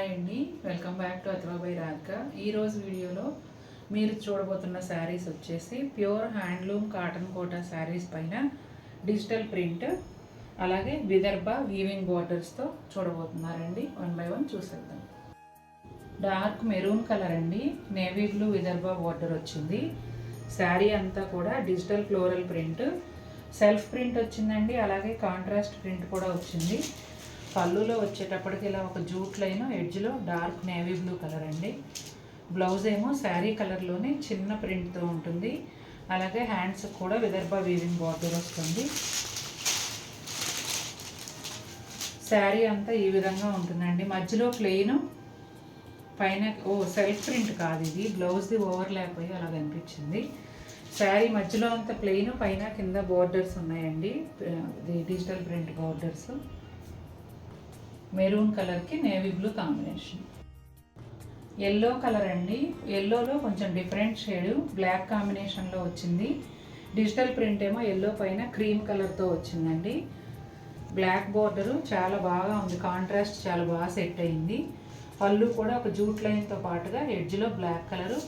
Hi అండి, welcome back to Atharva by Radhika. ఈరోజు వీడియోలో మీరు చూడబోతున్న శారీస్ వచ్చేసి pure handloom cotton Kota saris పైన డిజిటల్ ప్రింట్ అలాగే విదర్భ వీవింగ్ బార్డర్స్తో చూడబోతున్నారండి. వన్ బై వన్ చూసేద్దాం. డార్క్ మెరూన్ కలర్ అండి, నేవీ బ్లూ విదర్భ బార్డర్ వచ్చింది. శారీ అంతా కూడా digital floral print, self print వచ్చిందండి. అలాగే కాంట్రాస్ట్ ప్రింట్ కూడా వచ్చింది. పళ్ళులో వచ్చేటప్పటికి ఇలా ఒక జూట్ లైన్, ఎడ్జ్లో డార్క్ నేవీ బ్లూ కలర్ అండి. బ్లౌజ్ ఏమో శారీ కలర్లోనే చిన్న ప్రింట్తో ఉంటుంది. అలాగే హ్యాండ్స్ కూడా విదర్భ వీవింగ్ బార్డర్ వస్తుంది. శారీ అంతా ఈ విధంగా ఉంటుందండి. మధ్యలో ప్లెయిన్, పైన సెల్ఫ్ ప్రింట్ కాదు ఇది, బ్లౌజ్ది ఓవర్లాప్ అయ్యి అలా కనిపించింది. శారీ మధ్యలో అంతా ప్లెయిన్, పైన కింద బార్డర్స్ ఉన్నాయండి, డిజిటల్ ప్రింట్ బార్డర్స్. మెరూన్ కలర్కి navy blue combination. Yellow colour అండి, ఎల్లోలో కొంచెం డిఫరెంట్ షేడ్ బ్లాక్ కాంబినేషన్లో వచ్చింది. డిజిటల్ ప్రింట్ ఏమో ఎల్లో పైన క్రీమ్ కలర్తో వచ్చిందండి. బ్లాక్ బార్డరు చాలా బాగా ఉంది, కాంట్రాస్ట్ చాలా బాగా సెట్ అయింది. పళ్ళు కూడా ఒక జూట్ లైన్తో పాటుగా ఎడ్జ్లో బ్లాక్ కలరు.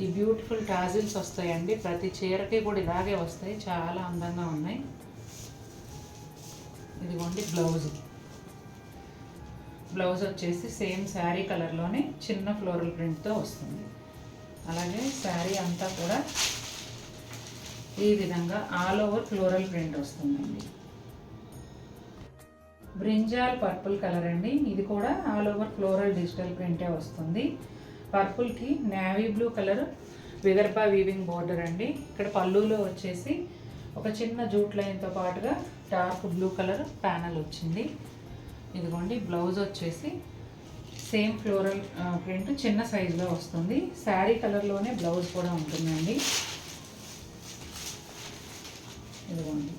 ఈ బ్యూటిఫుల్ టాజిల్స్ వస్తాయండి, ప్రతి చీరకి కూడా ఇలాగే వస్తాయి, చాలా అందంగా ఉన్నాయి. ఇదిగోండి బ్లౌజ్. బ్లౌజ్ వచ్చేసి సేమ్ శారీ కలర్లోనే చిన్న ఫ్లోరల్ ప్రింట్తో వస్తుంది. అలాగే శారీ అంతా కూడా ఈ విధంగా ఆల్ ఓవర్ ఫ్లోరల్ ప్రింట్ వస్తుందండి. బ్రింజాల్ పర్పుల్ కలర్ అండి, ఇది కూడా ఆల్ ఓవర్ ఫ్లోరల్ డిజిటల్ ప్రింటే వస్తుంది. పర్పుల్కి navy blue colour Vidarbha weaving border అండి. ఇక్కడ పళ్ళులో వచ్చేసి ఒక చిన్న జూట్ లైన్తో పాటుగా డార్క్ బ్లూ కలర్ ప్యానల్ వచ్చింది. ఇదిగోండి బ్లౌజ్ వచ్చేసి సేమ్ ఫ్లోరల్ ప్రింట్ చిన్న సైజులో వస్తుంది. శారీ కలర్లోనే బ్లౌజ్ కూడా ఉంటుందండి. ఇదిగోండి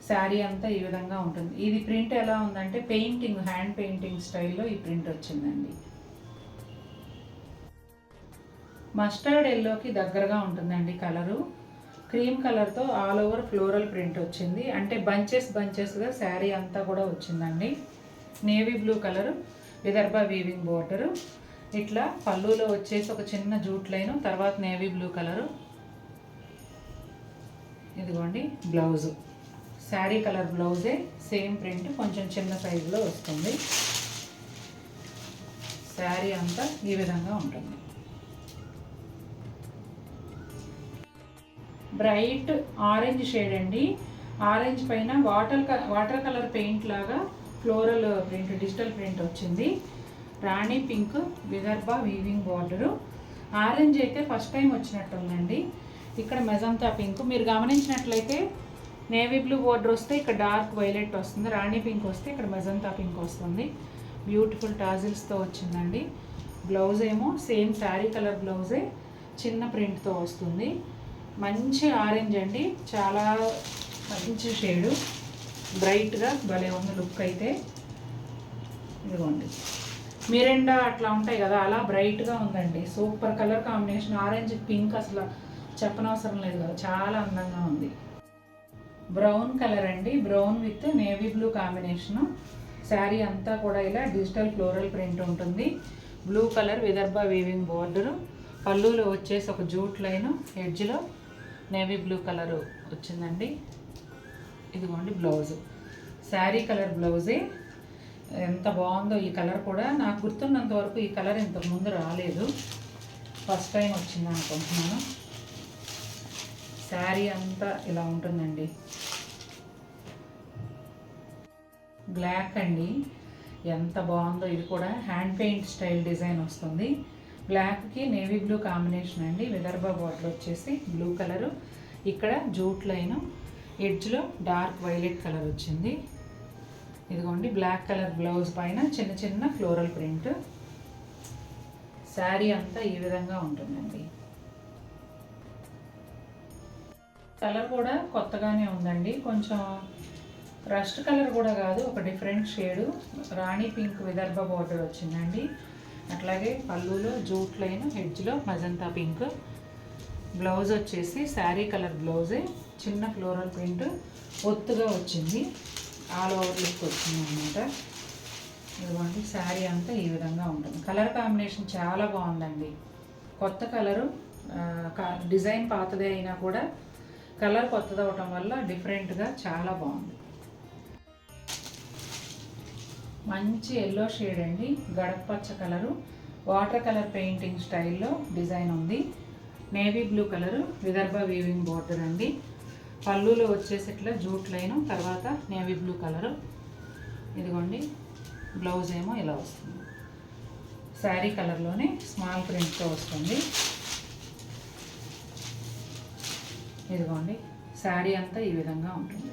శారీ అంతా ఈ విధంగా ఉంటుంది. ఇది ప్రింట్ ఎలా ఉందంటే పెయింటింగ్, హ్యాండ్ పెయింటింగ్ స్టైల్లో ఈ ప్రింట్ వచ్చిందండి. మస్టర్డ్ ఎల్లోకి దగ్గరగా ఉంటుందండి కలరు. క్రీమ్ కలర్తో ఆల్ ఓవర్ ఫ్లోరల్ ప్రింట్ వచ్చింది, అంటే బంచెస్గా శారీ అంతా కూడా వచ్చిందండి. Navy blue colour Vidarbha weaving border. ఇట్లా పళ్ళులో వచ్చేసి ఒక చిన్న జూట్ లైను, తర్వాత నేవీ బ్లూ కలరు. ఇదిగోండి బ్లౌజు, శారీ కలర్ బ్లౌజే, సేమ్ ప్రింట్ కొంచెం చిన్న సైజులో వస్తుంది. శారీ అంతా ఈ విధంగా ఉంటుంది. బ్రైట్ ఆరెంజ్ షేడ్ అండి, ఆరెంజ్ పైన వాటర్ కలర్ పెయింట్ లాగా ఫ్లోరల్ ప్రింట్, డిజిటల్ ప్రింట్ వచ్చింది. Rani pink Vidarbha weaving border. Orange అయితే ఫస్ట్ టైం వచ్చినట్టుందండి. ఇక్కడ మెజంతా పింక్, మీరు గమనించినట్లయితే నేవీ బ్లూ బార్డర్ వస్తే ఇక్కడ డార్క్ వైలెట్ వస్తుంది, రాణి పింక్ వస్తే ఇక్కడ మెజంతా పింక్ వస్తుంది. బ్యూటిఫుల్ టాజిల్స్తో వచ్చిందండి. బ్లౌజ్ ఏమో సేమ్ శారీ కలర్ బ్లౌజే, చిన్న ప్రింట్తో వస్తుంది. మంచి ఆరెంజ్ అండి, చాలా మంచి షేడు, బ్రైట్గా భలే ఉంది లుక్ అయితే. ఇదిగోండి మిరెండా అట్లా ఉంటాయి కదా, అలా బ్రైట్గా ఉందండి. Super colour combination, orange pink అసలు చెప్పనవసరం లేదు కదా, చాలా అందంగా ఉంది. బ్రౌన్ కలర్ అండి, brown with navy blue combination. Sari అంతా కూడా ఇలా డిజిటల్ ఫ్లోరల్ ప్రింట్ ఉంటుంది. Blue colour Vidarbha weaving border. పళ్ళులో వచ్చేసి ఒక జూట్ లైను, ఎడ్జ్లో నేవీ బ్లూ కలరు వచ్చిందండి. ఇదిగోండి బ్లౌజ్, శారీ కలర్ బ్లౌజే. ఎంత బాగుందో ఈ కలర్ కూడా, నాకు గుర్తున్నంత వరకు ఈ కలర్ ఇంతకు ముందు రాలేదు, ఫస్ట్ టైం వచ్చింది అనుకుంటున్నాను. శారీ అంతా ఇలా ఉంటుందండి. బ్లాక్ అండి, ఎంత బాగుందో, ఇది కూడా హ్యాండ్ పెయింట్ స్టైల్ డిజైన్ వస్తుంది. బ్లాక్కి నేవీ బ్లూ కాంబినేషన్ అండి. విదర్భ బార్డర్ వచ్చేసి బ్లూ కలరు, ఇక్కడ జూట్ లైను, ఎడ్జ్లో డార్క్ వైలెట్ కలర్ వచ్చింది. ఇదిగోండి బ్లాక్ కలర్ బ్లౌజ్ పైన చిన్న చిన్న ఫ్లోరల్ ప్రింట్. శారీ అంతా ఈ విధంగా ఉంటుందండి. కలర్ కూడా కొత్తగానే ఉందండి, కొంచెం రస్ట్ కలర్ కూడా కాదు, ఒక different shade. Rani pink Vidarbha border వచ్చిందండి. అట్లాగే పళ్ళులో జూట్ లైన్, ఎడ్జ్లో మజంతా పింక్. బ్లౌజ్ వచ్చేసి శారీ కలర్ బ్లౌజే, చిన్న ఫ్లోరల్ ప్రింట్ ఒత్తుగా వచ్చింది, ఆల్ ఓవర్ లుక్ వచ్చింది అన్నమాట. ఇదిగోండి శారీ అంతా ఈ విధంగా ఉంటుంది. కలర్ కాంబినేషన్ చాలా బాగుందండి. కొత్త కలరు, డిజైన్ పాతదే అయినా కూడా కలర్ కొత్తది అవటం వల్ల డిఫరెంట్గా చాలా బాగుంది. మంచి ఎల్లో షేడ్ అండి, గడపచ్చ కలరు, వాటర్ కలర్ పెయింటింగ్ స్టైల్లో డిజైన్ ఉంది. Navy blue colour, Vidarbha weaving border అండి. పళ్ళులో వచ్చేసి ఇట్లా జూట్ లైను, తర్వాత నేవీ బ్లూ కలరు. ఇదిగోండి బ్లౌజ్ ఏమో ఇలా వస్తుంది. శారీ కలర్లోనే స్మాల్ ప్రింట్తో వస్తుంది. ఇదిగోండి శారీ అంతా ఈ విధంగా ఉంటుంది.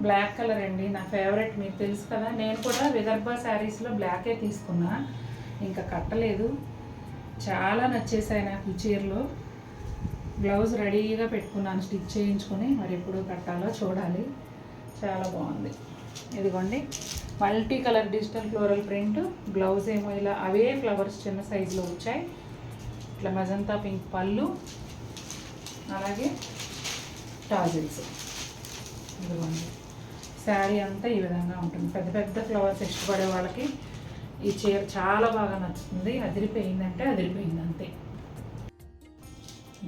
బ్లాక్ కలర్ అండి, నా ఫేవరెట్, మీకు తెలుసు కదా. నేను కూడా విదర్భ శారీస్లో బ్లాకే తీసుకున్నా, ఇంకా కట్టలేదు. చాలా నచ్చేసాయి నాకు ఈ చీరలో. బ్లౌజ్ రెడీగా పెట్టుకున్నాను స్టిచ్ చేయించుకొని, మరి ఎప్పుడు కట్టాలో చూడాలి. చాలా బాగుంది. ఇదిగోండి multi colour digital floral print. Blouse ఏమో ఇలా అవే ఫ్లవర్స్ చిన్న సైజులో వచ్చాయి. ఇట్లా మజంతా పింక్ పళ్ళు, అలాగే టాజిల్స్. ఇదిగోండి శారీ అంతా ఈ విధంగా ఉంటుంది. పెద్ద పెద్ద ఫ్లవర్స్ ఇష్టపడే వాళ్ళకి ఈ చీర చాలా బాగా నచ్చుతుంది. అదిరిపోయిందంటే అదిరిపోయింది అంతే.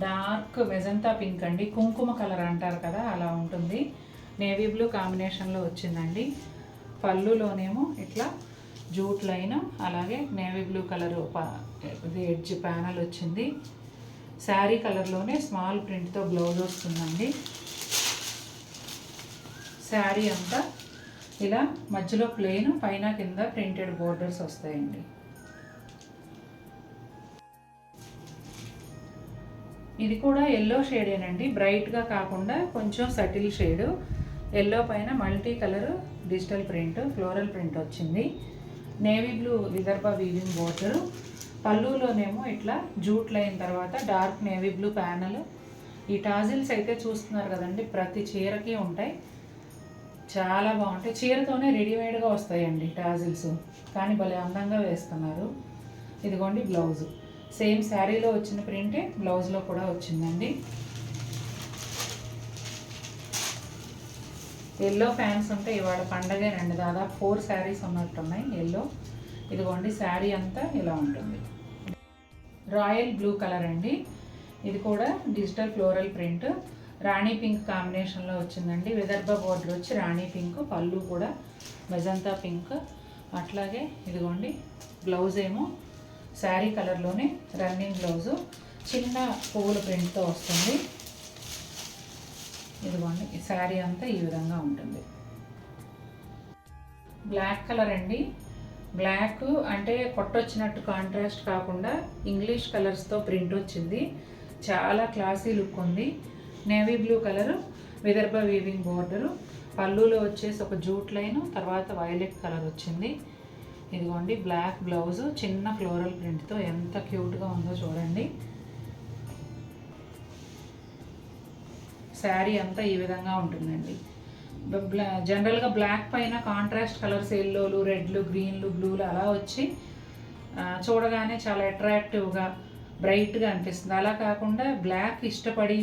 డార్క్ మెజంతా పింక్ అండి, కుంకుమ కలర్ అంటారు కదా, అలా ఉంటుంది. నేవీ బ్లూ కాంబినేషన్లో వచ్చిందండి. పళ్ళులోనేమో ఇట్లా జూట్ లైన్, అలాగే navy blue colour edge panel వచ్చింది. శారీ కలర్లోనే స్మాల్ ప్రింట్తో బ్లౌజ్ వస్తుందండి. శారీ అంతా ఇలా మధ్యలో ప్లెయిన్, పైన కింద ప్రింటెడ్ బోర్డర్స్ వస్తాయండి. ఇది కూడా ఎల్లో షేడేనండి, బ్రైట్గా కాకుండా కొంచెం సటిల్ షేడు. ఎల్లో పైన multi colour digital print, floral print వచ్చింది. Navy blue Vidarbha weaving border. పళ్ళులోనేమో ఇట్లా జూట్ లైన్, తర్వాత డార్క్ నేవీ బ్లూ ప్యానల్. ఈ టాజిల్స్ అయితే చూస్తున్నారు కదండి, ప్రతి చీరకి ఉంటాయి. చాలా బాగుంటాయి. చీరతోనే రెడీమేడ్గా వస్తాయండి టాజిల్స్, కానీ భలే అందంగా వేస్తున్నారు. ఇదిగోండి బ్లౌజు, సేమ్ శారీలో వచ్చిన ప్రింటే బ్లౌజ్లో కూడా వచ్చిందండి. ఎల్లో ఫ్యాన్స్ ఉంటే ఇవాళ పండగేనండి. దాదాపు 4 శారీస్ ఉన్నట్టున్నాయి ఎల్లో. ఇదిగోండి శారీ అంతా ఇలా ఉంటుంది. రాయల్ బ్లూ కలర్ అండి, ఇది కూడా డిజిటల్ ఫ్లోరల్ ప్రింట్. రాణి పింక్ కాంబినేషన్లో వచ్చిందండి. విదర్భ బోర్డర్ వచ్చి రాణి పింక్, పళ్ళు కూడా మెజంతా పింక్. అట్లాగే ఇదిగోండి బ్లౌజ్ ఏమో శారీ కలర్లోనే రన్నింగ్ బ్లౌజు, చిన్న పువ్వుల ప్రింట్తో వస్తుంది. ఇదిగోండి ఈ శారీ అంతా ఈ విధంగా ఉంటుంది. బ్లాక్ కలర్ అండి, బ్లాక్ అంటే కొట్టొచ్చినట్టు కాంట్రాస్ట్ కాకుండా ఇంగ్లీష్ కలర్స్తో ప్రింట్ వచ్చింది. చాలా క్లాసీ లుక్ ఉంది. Navy blue colour, Vidarbha weaving border. పళ్ళులో వచ్చేసి ఒక జూట్ లైను, తర్వాత వైలెట్ కలర్ వచ్చింది. ఇదిగోండి బ్లాక్ బ్లౌజు, చిన్న ఫ్లోరల్ ప్రింట్తో ఎంత క్యూట్గా ఉందో చూడండి. శారీ అంతా ఈ విధంగా ఉంటుందండి. జనరల్గా బ్లాక్ పైన కాంట్రాస్ట్ కలర్స్ ఎల్లోలు, రెడ్లు, గ్రీన్లు, బ్లూలు అలా వచ్చి చూడగానే చాలా అట్రాక్టివ్గా బ్రైట్గా అనిపిస్తుంది. అలా కాకుండా బ్లాక్ ఇష్టపడి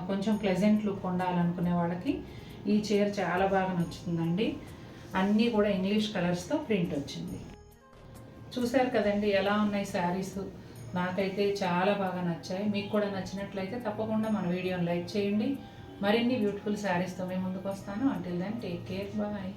కొంచెం ప్లెజెంట్ లుక్ ఉండాలనుకునే వాళ్ళకి ఈ చీర చాలా బాగా నచ్చుతుందండి. అన్నీ కూడా ఇంగ్లీష్ కలర్స్తో ప్రింట్ వచ్చింది. చూశారు కదండి ఎలా ఉన్నాయి శారీస్. నాకైతే చాలా బాగా నచ్చాయి. మీకు కూడా నచ్చినట్లయితే తప్పకుండా మన వీడియోని లైక్ చేయండి. మరిన్ని బ్యూటిఫుల్ శారీస్తో మేము ముందుకు వస్తాను. Until then take care, bye.